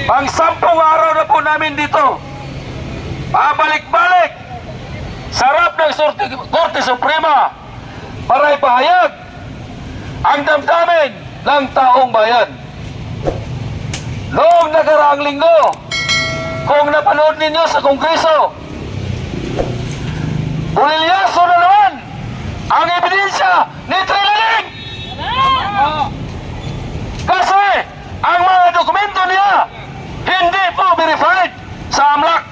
Pang-10 araw na po namin dito. Pabalik-balik. Sarap ng Korte Suprema para ipahayag ang damdamin ng taong bayan. Noong nakaraang linggo, kung napanood ninyo sa Kongreso, bulilyaso na naman ang ebidensya ni Trilling. Kasi ang mga dokumento niya hindi po verified sa AMLAC.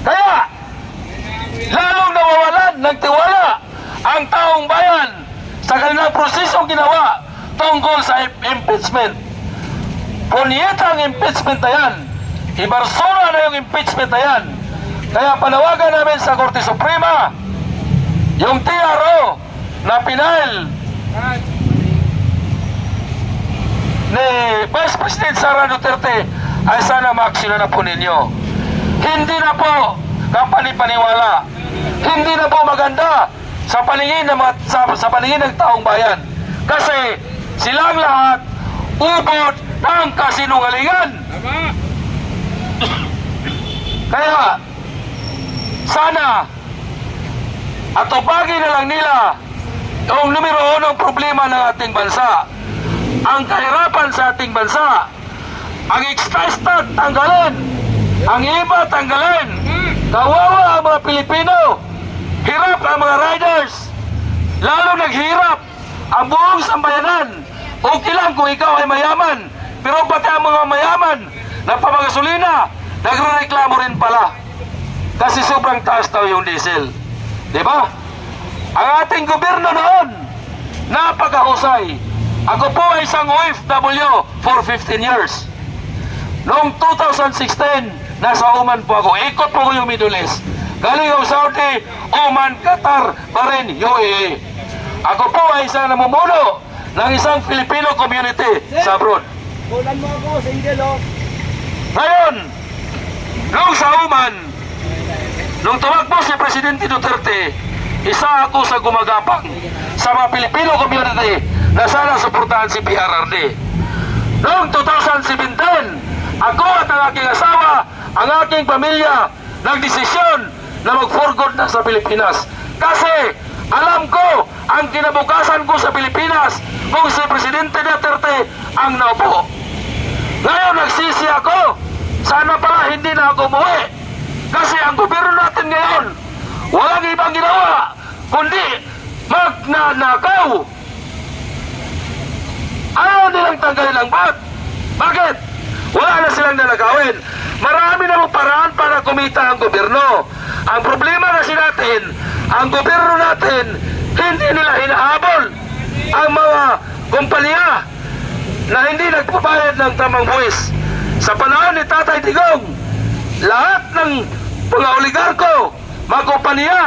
Kaya lalong nawawalan ng tiwala ang taong bayan sa kanilang prosesong ginawa tungkol sa impeachment. Punyeta ang impeachment na yan. Ibarsura na yung impeachment na yan. Kaya panawagan namin sa Korte Suprema, yung TRO na pinail ni Vice President Sara Duterte ay sana maaksyonan na po ninyo. Hindi na po kapani-paniwala. Hindi na po maganda sa paningin ng sa paningin ng taong bayan. Kasi silang lahat ubod ng kasinungalingan. Kaya sana atupagin na lang nila yung numero 1 problema ng ating bansa. Ang kahirapan sa ating bansa. Ang extra stat tanggalin. Ang iba tanggalin. Kawawa ang mga Pilipino. Hirap ang mga riders. Lalo naghirap ang buong sambayanan. Okay lang kung ikaw ay mayaman. Pero pati ang mga mayaman na pamagasolina, nagre-reklamo rin pala. Kasi sobrang taas daw yung diesel. Diba? Ang ating gobyerno noon, napakahusay. Ako po ay isang OFW for 15 years. Noong 2016, nasa Oman po ako. Ikot po ko yung Middle East. Galing ako Saudi, Oman, Qatar, Bahrain, UAE. Ako po ay isang namumuno ng isang Filipino community sa abroad. Kulan mo ako, single oh. Ngayon, noong sa Oman, nung tumakbo si Presidente Duterte, isa ako sa gumagapang sa mga Filipino community na sana suportahan si PRRD. Noong 2017, ako at ang aking asawa, ang aking pamilya, nagdesisyon na mag-for good na sa Pilipinas. Kasi alam ko ang kinabukasan ko sa Pilipinas kung si Presidente Duterte ang naupo. Ngayon nagsisi ako, sana pala hindi na ako umuwi. Kasi ang gobyerno natin ngayon, walang ibang ginawa kundi magnanakaw. Ayaw nilang tanggalin ang VAT. Bakit? Wala na silang nanakawin. Marami na paraan para kumita ang gobyerno. Ang problema kasi natin, ang gobyerno natin, hindi nila hinahabol ang mga kumpanya na hindi nagpabayad ng tamang buwis. Sa panahon ni Tatay Digong, lahat ng mga oligarko, mga kumpanya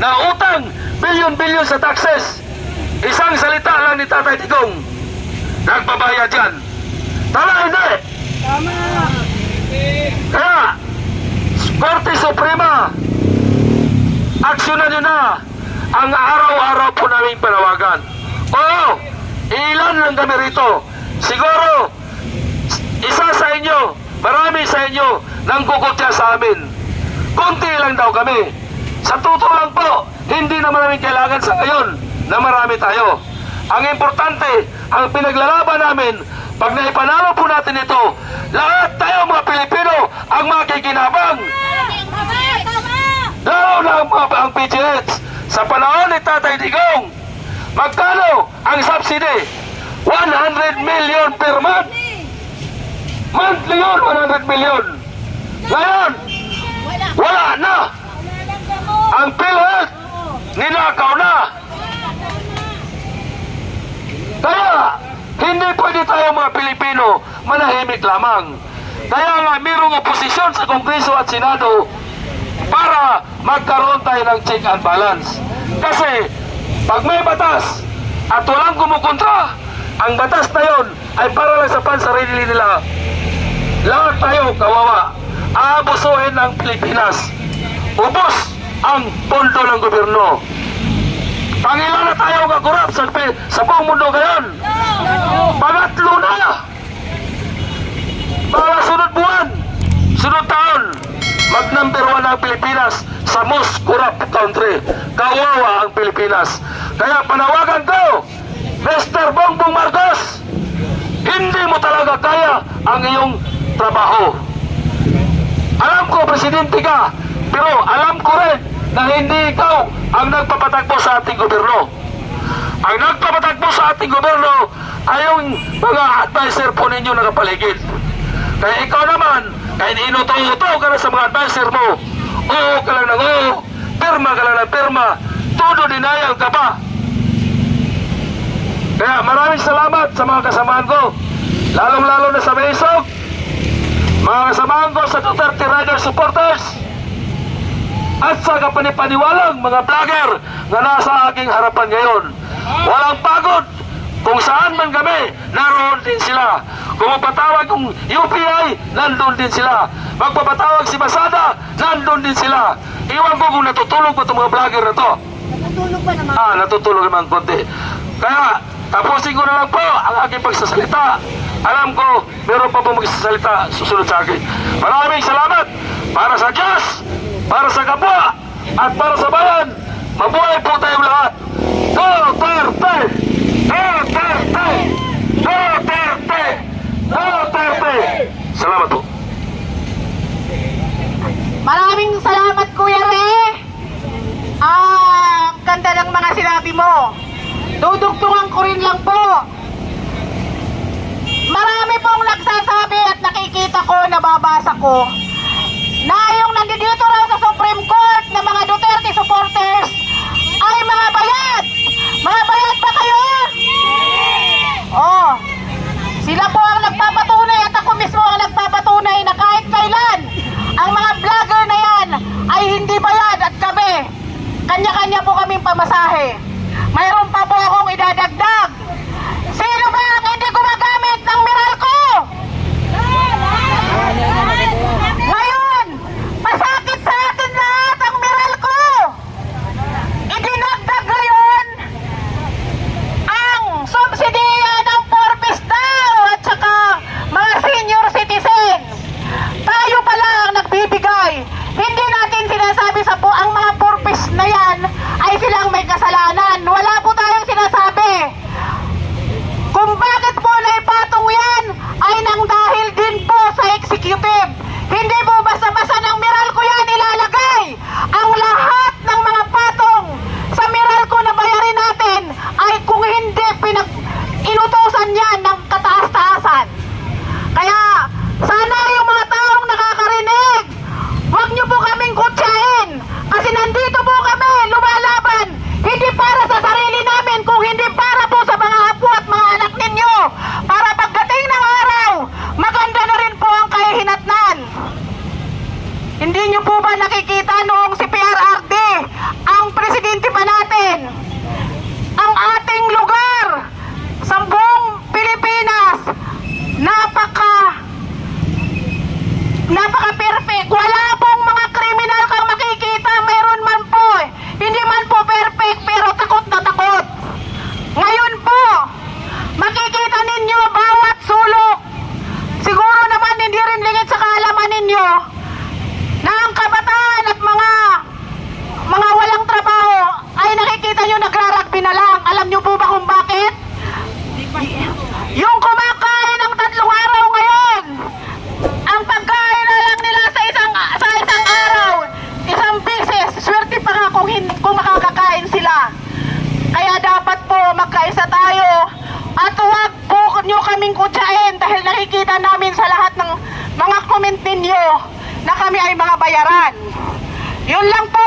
na utang bilyon-bilyon sa taxes, isang salita lang ni Tatay Digong, nagbabayad yan. Tama hindi? Tama! Kaya, Korte Suprema, aksyonan nyo na ang araw-araw po naming panawagan. Oo, ilan lang kami rito. Siguro, isa sa inyo, marami sa inyo nang kukutya sa amin. Kunti lang daw kami. Sa totoo lang po, hindi naman namin kailangan sa ngayon na marami tayo. Ang importante, ang pinaglalaban namin, pag naipanalo po natin ito, lahat tayo mga Pilipino ang makikinabang. Lalo na ang PGH. Sa panahon ni Tatay Digong, magkano ang subsidy? 100 million per month. Monthly yun, 100 million. Ngayon, wala na. Ang PhilHealth, ninakaw na. Kaya, hindi pwede tayo mga Pilipino manahimik lamang. Kaya nga, mayroong oposisyon sa Kongreso at Senado para magkaroon tayo ng check and balance. Kasi, pag may batas at walang kumukontra, ang batas na yun ay para lang sa pansarili nila. Lahat tayo kawawa. Aabusuhin ng Pilipinas. Ubos ang pondo ng gobyerno. Pangilan na tayo kakurap sa buong mundo ngayon. Pangatlo na. number 1 ang Pilipinas sa most corrupt country. Kawawa ang Pilipinas. Kaya panawagan ko, Mr. Bongbong Marcos, hindi mo talaga kaya ang iyong trabaho. Alam ko, presidente ka, pero alam ko rin na hindi ikaw ang nagpapatakbo sa ating gobyerno. Ang nagpapatakbo sa ating gobyerno ay yung mga advisor po ninyo nakapaligid. Kaya ikaw naman, kahit inuto-uto ka na sa mga advisor mo, oo ka lang ng oo, pirma ka lang ng pirma, todo denial ka pa. Kaya maraming salamat sa mga kasamaan ko, lalong-lalo na sa Maysog, mga kasamaan ko sa Duterte Rider supporters, at sa kapanipaniwalang mga vlogger na nasa aking harapan ngayon. Walang pagod. Kung saan man kami, naroon din sila. Kung magpatawag kung UPI, nandun din sila. Magpapatawag si Masada, nandun din sila. Iwan ko kung natutulog pa itong mga vlogger na to. Natutulog pa naman. Natutulog naman konti. Kaya, tapusin ko na lang po ang aking pagsasalita. Alam ko, meron pa po magsasalita susunod sa akin. Maraming salamat para sa Diyos, para sa kapwa, at para sa bayan. Mabuhay po tayong lahat. Duterte! Duterte! Duterte! Duterte! Salamat po. Maraming salamat, Kuya Re. Ang ganda ng mga sinabi mo. Dudugtungan ko rin lang po. Marami pong nagsasabi at nakikita ko, nababasa ko, na yung nandito raw sa Supreme Court na mga Duterte supporters ay mga bayad. Mga bayad ba kayo? Oh, sila po ang nagpapatunay at ako mismo ang nagpapatunay na kahit kailan ang mga vlogger na yan ay hindi bayad at kami, kanya-kanya po kaming pamasahe. Mayroon pa po akong idadagdag. Sino ba ang hindi gumagamit ng Meralco? Ngayon, pasakit sa atin lahat ang Meralco. Idinagdag ngayon ang subsidiya ng Forbes daw at saka mga senior citizens. Tayo pala ang nagbibigay. Hindi natin sinasabi sa po ang mga Forbes na yan ay silang may kasalanan. Wala po tayong sinasabi. Kung bakit po naipatong yan ay nang dahil din po sa executive. Hindi po basta-basta ng Meralco yan ilalagay. Ang lahat ng mga patong sa Meralco na bayarin natin ay kung hindi inutusan yan ng kataas-taasan. Kaya sana yung mga taong nakakarinig, huwag niyo po kaming kutsahin. Kasi nandito po kami lumalaban. Hindi para sa sarili namin, kung hindi para po sa mga apo at mga anak ninyo. Para pagdating ng araw, maganda na rin po ang kahihinatnan. Hindi niyo po ba nakikita noong si PRRD, ang presidente pa natin, ang ating lugar sa buong Pilipinas, napaka-perfect. Wala pong mga kriminal kang makikita, mayroon man po. Hindi man po perfect, pero takot na takot. Ngayon po, makikita ninyo bawat sulok. Siguro naman hindi rin lingit sa kaalaman ninyo na ang kabataan at mga walang trabaho ay nakikita nyo nagrarugby na lang. Alam nyo po ba kung bakit? Yung kumakain ng 3 araw ngayon, ang pagkain na lang nila sa isang araw, isang beses, swerte pa nga kung makakakain sila. Kaya dapat po magkaisa tayo at huwag po nyo kaming kutsain dahil nakikita namin sa lahat ng mga comment ninyo na kami ay mga bayaran. Yun lang po.